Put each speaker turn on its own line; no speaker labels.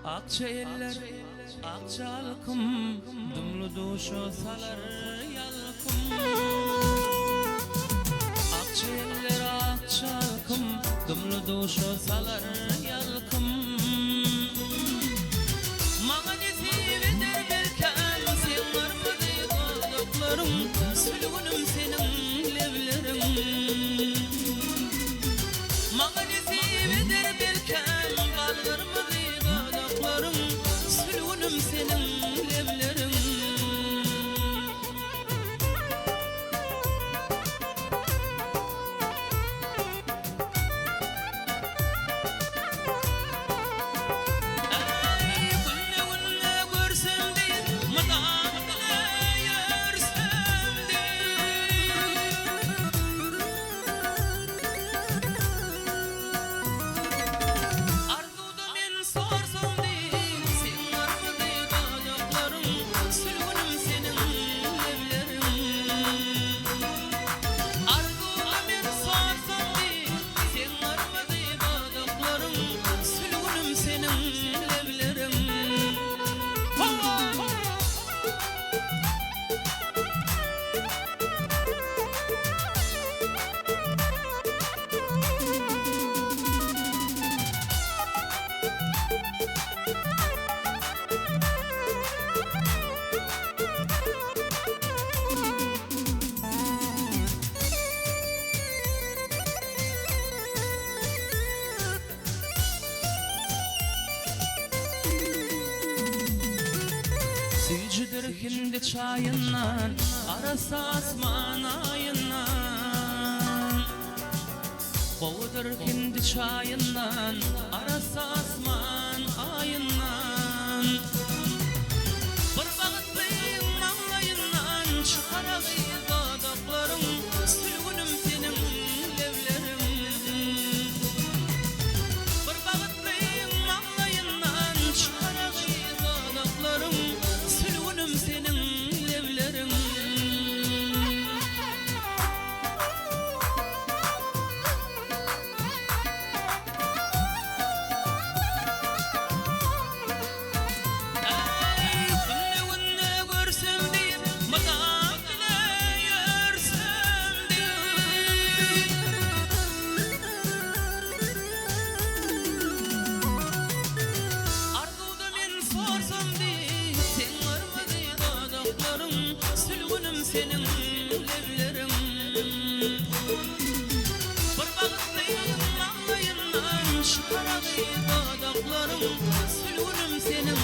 Akça eller, akça halkım, dumlu duşu salar yalkım. Akça eller, akça halkım, dumlu duşu salar yalkım. Mağa nesip eder belkem, sen varmadı olduklarım, sülgünüm senin levlerim. Mağa nesip eder belkem, kaldırmadı sülgünüm senin levlerin. Ay gülle gülle görsem de madam bile yersem de. Arzuda men sorsam de Sicdir hindi çayından, arası asman ayından. Boğudur hindi çayından, arası asman ayından. Bir bağıtlıyım ağlayından, çıkarağıyız adaklarım, sülgünüm senin levlerim. Bir bağıtlıyım ağlayından, çıkarağıyız adaklarım, sülgünüm senin levlerin. Ay gülle gülle görsem de madam bile yersem de. Arzuda men sorsam de sen varmadı adaklarım, sülgünüm senin levlerin. Bir bağıtlıyım ağlayından, çıkarağıyız adaklarım, sülgünüm senin